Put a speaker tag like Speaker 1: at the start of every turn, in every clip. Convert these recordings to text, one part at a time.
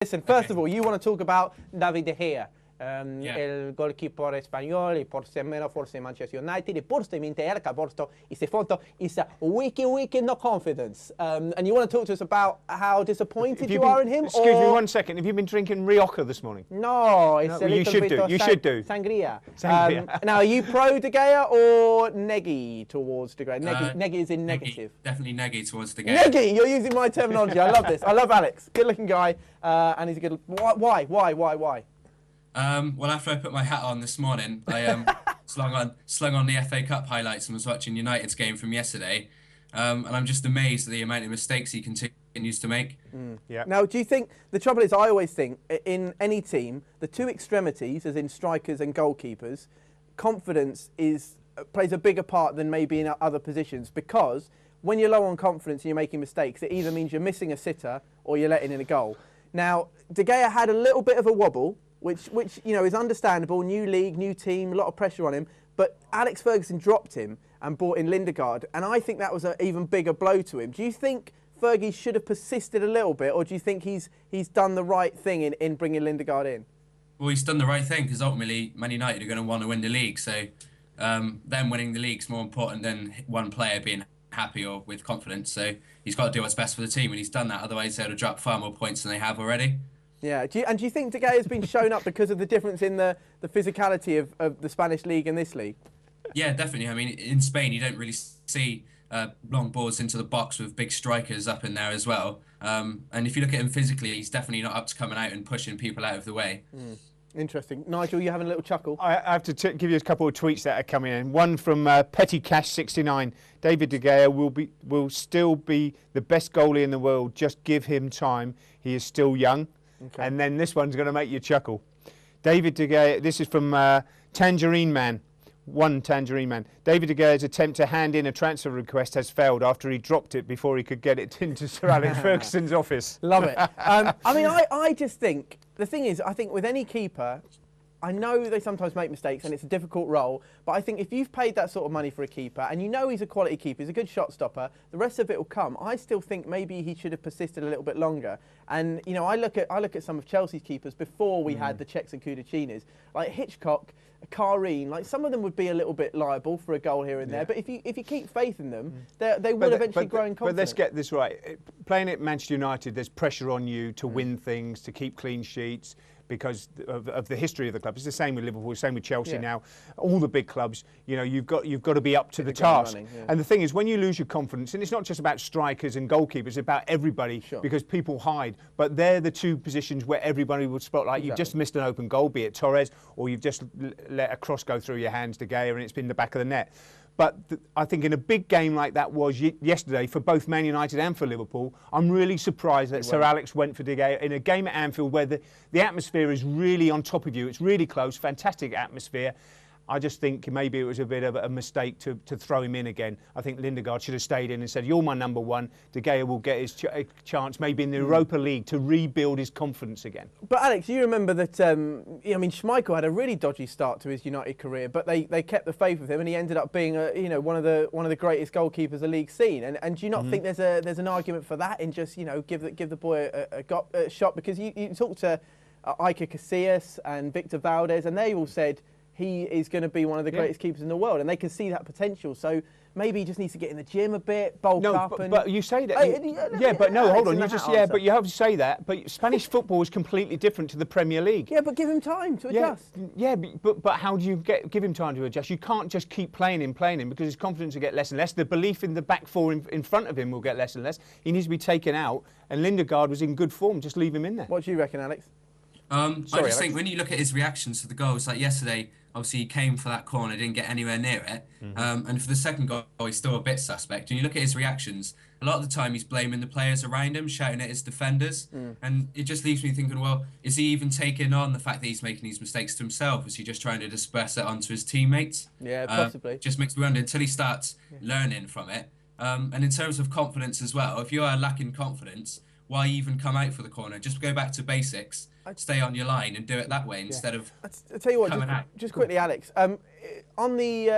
Speaker 1: Listen, first of all, you want to talk about David De Gea, el goalkeeper español, y por semana forse Manchester United, y por mente Erka Borsto, is a photo, is a wiki no confidence. And you want to talk to us about how disappointed you are in him?
Speaker 2: Excuse me 1 second. Have you been drinking Rioja this morning?
Speaker 1: No, it's a little bit of sangria. Now, are you pro De Gea or neggy towards De Gea? Neggy is in negative.
Speaker 3: Definitely neggy towards De Gea.
Speaker 1: Neggy, you're using my terminology. I love this. I love Alex. Good-looking guy, and he's a good. Why?
Speaker 3: Well, after I put my hat on this morning, I slung on the FA Cup highlights and was watching United's game from yesterday, and I'm just amazed at the amount of mistakes he continues to make.
Speaker 1: Yeah. Now, do you think the trouble is? I always think in any team, the two extremities, as in strikers and goalkeepers, confidence plays a bigger part than maybe in other positions, because when you're low on confidence and you're making mistakes, it either means you're missing a sitter or you're letting in a goal. Now, De Gea had a little bit of a wobble, which you know is understandable. New league, new team, a lot of pressure on him. But Alex Ferguson dropped him and brought in Lindegaard, and I think that was an even bigger blow to him. Do you think Fergie should have persisted a little bit, or do you think he's done the right thing in bringing Lindegaard in?
Speaker 3: Well, he's done the right thing, because ultimately Man United are going to want to win the league. So them winning the league's more important than one player being happy or with confidence. So he's got to do what's best for the team, and he's done that. Otherwise, they would have dropped far more points than they have already.
Speaker 1: Yeah, do you think De Gea has been shown up because of the difference in the physicality of the Spanish league and this league?
Speaker 3: Yeah, definitely. I mean, in Spain, you don't really see long balls into the box with big strikers up in there as well. And if you look at him physically, he's definitely not up to coming out and pushing people out of the way.
Speaker 1: Interesting. Nigel, you having a little chuckle?
Speaker 2: I have to give you a couple of tweets that are coming in. One from Petty Cash 69. David De Gea will still be the best goalie in the world. Just give him time. He is still young. Okay. And then this one's going to make you chuckle. David De Gea, this is from Tangerine Man. Tangerine Man. David De Gea's attempt to hand in a transfer request has failed after he dropped it before he could get it into Sir Alex Ferguson's office.
Speaker 1: Love it. I mean, I just think, the thing is, I think with any keeper, I know they sometimes make mistakes and it's a difficult role, but I think if you've paid that sort of money for a keeper and you know he's a quality keeper, he's a good shot stopper, the rest of it will come. I still think maybe he should have persisted a little bit longer. And you know, I look at some of Chelsea's keepers before we had the Czechs and Kudacinis, like Hitchcock, Karine, like some of them would be a little bit liable for a goal here and there. But if you keep faith in them, they will eventually grow in confidence.
Speaker 2: But let's get this right. Playing at Manchester United, there's pressure on you to win things, to keep clean sheets, because of the history of the club. It's the same with Liverpool, same with Chelsea now. All the big clubs, you know, you've got to be up to the task. And the thing is, when you lose your confidence, and it's not just about strikers and goalkeepers, it's about everybody, because people hide. But they're the two positions where everybody would spotlight. You've just missed an open goal, be it Torres, or you've just let a cross go through your hands to Gea, and it's been the back of the net. But I think in a big game like that was yesterday for both Man United and for Liverpool, I'm really surprised that Sir Alex went for De Gea in a game at Anfield where the atmosphere is really on top of you. It's really close, fantastic atmosphere. I just think maybe it was a bit of a mistake to throw him in again. I think Lindegaard should have stayed in and said, you're my number one. De Gea will get his chance maybe in the Europa League to rebuild his confidence again.
Speaker 1: But Alex, you remember that, I mean, Schmeichel had a really dodgy start to his United career, but they kept the faith with him and he ended up being one of the greatest goalkeepers the league's seen. And do you not think there's an argument for that in just, give the boy a shot? Because you talk to Iker Casillas and Victor Valdez and they all said, he is going to be one of the greatest keepers in the world, and they can see that potential. So maybe he just needs to get in the gym a bit, bulk up.
Speaker 2: But you say that. Hold on. But you have to say that. But Spanish football is completely different to the Premier League.
Speaker 1: Yeah, but give him time to adjust.
Speaker 2: Yeah, but how do you give him time to adjust? You can't just keep playing him, because his confidence will get less and less. The belief in the back four in front of him will get less and less. He needs to be taken out, and Lindegaard was in good form. Just leave him in there.
Speaker 1: What do you reckon, Alex?
Speaker 3: I just think when you look at his reactions to the goals, like yesterday, obviously he came for that corner, didn't get anywhere near it. And for the second goal, he's still a bit suspect. And you look at his reactions, a lot of the time he's blaming the players around him, shouting at his defenders. And it just leaves me thinking, well, is he even taking on the fact that he's making these mistakes to himself? Is he just trying to disperse it onto his teammates?
Speaker 1: Yeah, possibly.
Speaker 3: Just makes me wonder until he starts learning from it. And in terms of confidence as well, if you are lacking confidence, why even come out for the corner? Just go back to basics. Stay on your line and do it that way instead of
Speaker 1: I'll tell you what, just quickly, Alex, on the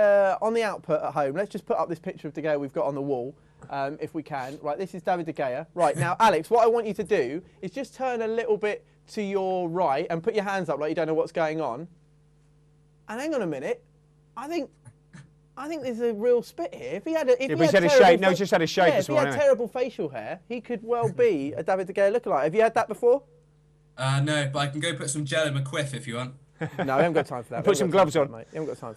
Speaker 1: output at home, let's just put up this picture of De Gea we've got on the wall, if we can. Right, this is David De Gea. Right, now, Alex, what I want you to do is just turn a little bit to your right and put your hands up like you don't know what's going on. And hang on a minute, I think there's a real spit here. If he had a, if
Speaker 2: he had a shape, no, he just had a shape.
Speaker 1: Yeah, if he had terrible facial hair, he could well be a David De Gea lookalike. Have you had that before?
Speaker 3: No, but I can go put some gel in my quiff if you want.
Speaker 1: No, we haven't got time for that.
Speaker 2: Put some gloves on.
Speaker 1: Mate. We haven't got time for that.